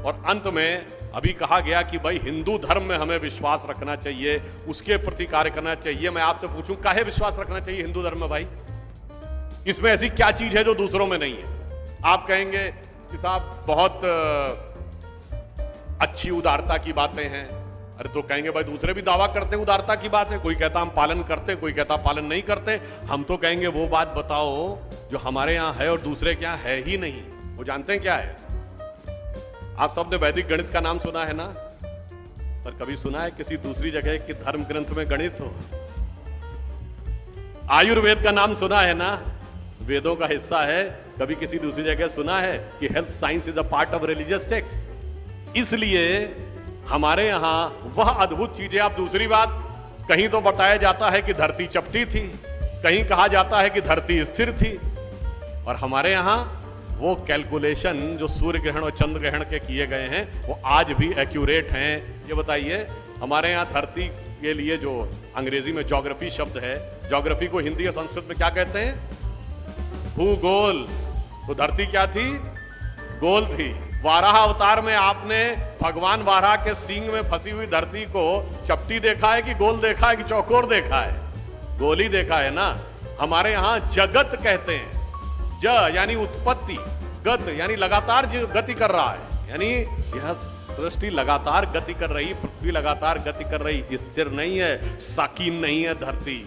और अंत में अभी कहा गया कि भाई हिंदू धर्म में हमें विश्वास रखना चाहिए, उसके प्रति कार्य करना चाहिए। मैं आपसे पूछूं, काहे विश्वास रखना चाहिए हिंदू धर्म में भाई? इसमें ऐसी क्या चीज है जो दूसरों में नहीं है? आप कहेंगे कि साहब बहुत अच्छी उदारता की बातें हैं। अरे तो कहेंगे भाई दूसरे भी दावा करते हैं उदारता की बात है, कोई कहता हम पालन करते, कोई कहता पालन नहीं करते। हम तो कहेंगे वो बात बताओ जो हमारे यहां है और दूसरे के यहां है ही नहीं। वो जानते हैं क्या है? आप सबने वैदिक गणित का नाम सुना है ना, पर कभी सुना है किसी दूसरी जगह कि धर्म ग्रंथ में गणित हो? आयुर्वेद का नाम सुना है ना, वेदों का हिस्सा है। कभी किसी दूसरी जगह सुना है कि health science is a part of religious text? इसलिए हमारे यहां वह अद्भुत चीजें। आप दूसरी बात, कहीं तो बताया जाता है कि धरती चपटी थी, कहीं कहा जाता है कि धरती स्थिर थी, और हमारे यहां वो कैलकुलेशन जो सूर्य ग्रहण और चंद्र ग्रहण के किए गए हैं वो आज भी एक्यूरेट हैं। ये बताइए, हमारे यहां धरती के लिए जो अंग्रेजी में ज्योग्राफी शब्द है, ज्योग्राफी को हिंदी या संस्कृत में क्या कहते हैं? भूगोल। तो धरती क्या थी? गोल थी। वाराह अवतार में आपने भगवान वाराह के सींग में फंसी हुई धरती को चपटी देखा है कि गोल देखा है कि चौकोर देखा है? गोल ही देखा है ना। हमारे यहां जगत कहते हैं। ज यानी उत्पत्ति, गत यानी लगातार गति कर रहा है, यानी यह सृष्टि लगातार गति कर रही, पृथ्वी लगातार गति कर रही, स्थिर नहीं है, साकीन नहीं है धरती।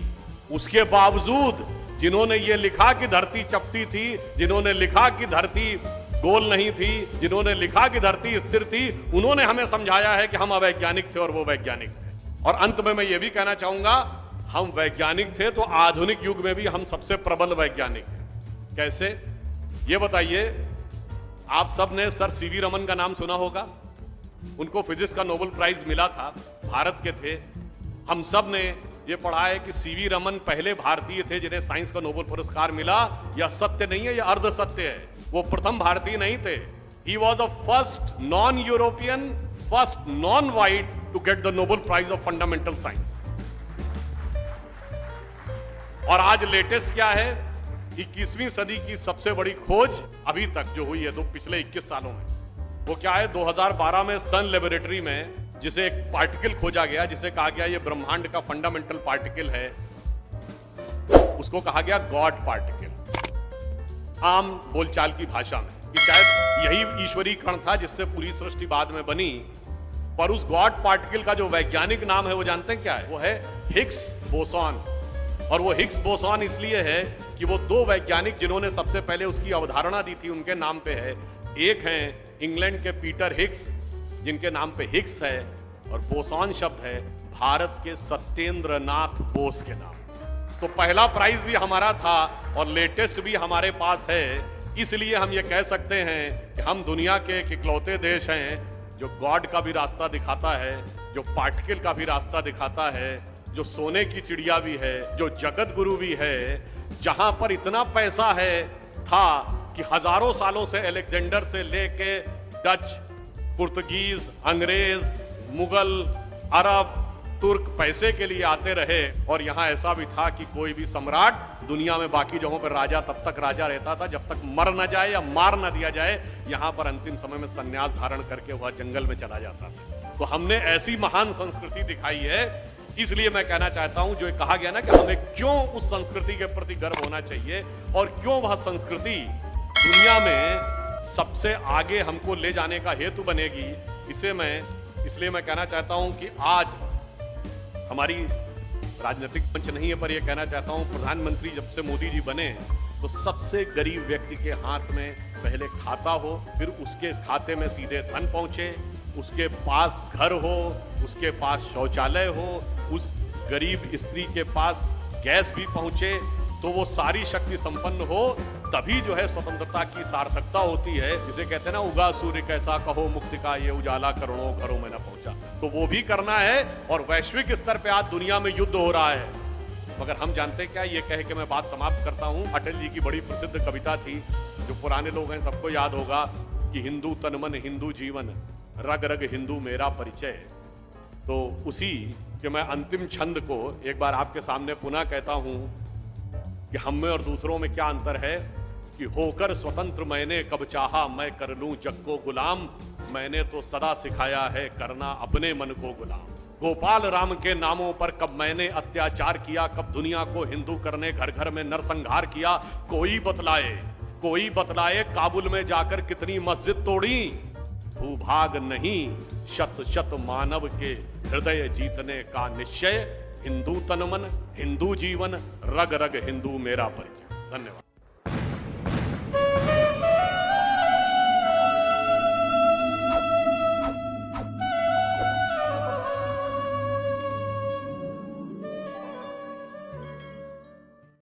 उसके बावजूद जिन्होंने ये लिखा कि धरती चपटी थी, जिन्होंने लिखा कि धरती गोल नहीं थी, जिन्होंने लिखा कि धरती स्थिर थी, उन्होंने हमें समझाया है कि हम अवैज्ञानिक थे और वो वैज्ञानिक थे। और अंत में मैं ये भी कहना चाहूंगा, हम वैज्ञानिक थे तो आधुनिक युग में भी हम सबसे प्रबल वैज्ञानिक हैं। कैसे? ये बताइए। आप सब ने सर सीवी रमन का नाम सुना होगा। उनको फिजिक्स का नोबेल प्राइज मिला था, भारत के थे। हम सब ने ये पढ़ा है कि सीवी रमन पहले भारतीय थे जिन्हें साइंस का नोबेल पुरस्कार मिला। यह सत्य नहीं है, यह अर्ध सत्य है। वो प्रथम भारतीय नहीं थे। He was the first non European, first non white to get the Nobel prize of fundamental science. और आज लेटेस्ट क्या है? 21वीं सदी की सबसे बड़ी खोज अभी तक जो हुई है तो पिछले 21 सालों में, वो क्या है? 2012 में सन लेबोरेटरी में जिसे एक पार्टिकल खोजा गया, जिसे कहा गया ये ब्रह्मांड का फंडामेंटल पार्टिकल है, उसको कहा गया गॉड पार्टिकल। आम बोलचाल की भाषा में कि शायद यही ईश्वरीय कण था जिससे पूरी सृष्टि बाद में बनी। पर उस गॉड पार्टिकल का जो वैज्ञानिक नाम है वो जानते हैं क्या है? वो है हिग्स बोसॉन। और वो हिग्स बोसॉन इसलिए है कि वो दो वैज्ञानिक जिन्होंने सबसे पहले उसकी अवधारणा दी थी उनके नाम पे है। एक हैं इंग्लैंड के पीटर हिग्स, जिनके नाम पे हिग्स है, और बोसॉन शब्द है भारत के सत्येंद्र नाथ बोस के नाम। तो पहला प्राइज भी हमारा था और लेटेस्ट भी हमारे पास है। इसलिए हम ये कह सकते हैं कि हम दुनिया के एक इकलौते देश हैं जो गॉड का भी रास्ता दिखाता है, जो पार्टिकल का भी रास्ता दिखाता है, जो सोने की चिड़िया भी है, जो जगत गुरु भी है, जहां पर इतना पैसा है था कि हजारों सालों से अलेक्जेंडर से लेके डच, पुर्तगीज, अंग्रेज, मुगल, अरब, तुर्क पैसे के लिए आते रहे। और यहां ऐसा भी था कि कोई भी सम्राट दुनिया में बाकी जगहों पर राजा तब तक राजा रहता था जब तक मर न जाए या मार न दिया जाए। यहां पर अंतिम समय में संन्यास धारण करके वह जंगल में चला जाता था। तो हमने ऐसी महान संस्कृति दिखाई है। इसलिए मैं कहना चाहता हूं, जो कहा गया ना कि हमें क्यों उस संस्कृति के प्रति गर्व होना चाहिए और क्यों वह संस्कृति दुनिया में सबसे आगे हमको ले जाने का हेतु बनेगी, इसलिए मैं कहना चाहता हूं कि आज हमारी राजनीतिक मंच नहीं है, पर यह कहना चाहता हूं प्रधानमंत्री जब से मोदी जी बने तो सबसे गरीब व्यक्ति के हाथ में पहले खाता हो, फिर उसके खाते में सीधे धन पहुंचे, उसके पास घर हो, उसके पास शौचालय हो, उस गरीब स्त्री के पास गैस भी पहुंचे, तो वो सारी शक्ति संपन्न हो, तभी जो है स्वतंत्रता की सार्थकता होती है। जिसे कहते हैं ना, उगा सूर्य कैसा कहो मुक्ति का ये उजाला करोड़ों घरों में न पहुंचा। तो वो भी करना है। और वैश्विक स्तर पे आज दुनिया में युद्ध हो रहा है, मगर हम जानते क्या, ये कह के मैं बात समाप्त करता हूं। अटल जी की बड़ी प्रसिद्ध कविता थी, जो पुराने लोग हैं सबको याद होगा कि हिंदू तन मन हिंदू जीवन, रग रग हिंदू मेरा परिचय। तो उसी के मैं अंतिम छंद को एक बार आपके सामने पुनः कहता हूं कि हम में और दूसरों में क्या अंतर है कि होकर स्वतंत्र मैंने कब चाहा, मैं कर लूं जग को गुलाम, मैंने तो सदा सिखाया है करना अपने मन को गुलाम। गोपाल राम के नामों पर कब मैंने अत्याचार किया, कब दुनिया को हिंदू करने घर घर में नरसंहार किया, कोई बतलाए काबुल में जाकर कितनी मस्जिद तोड़ी। भूभाग नहीं शत शत मानव के हृदय जीतने का निश्चय, हिंदू तन मन हिंदू जीवन, रग रग हिंदू मेरा परिचय। धन्यवाद।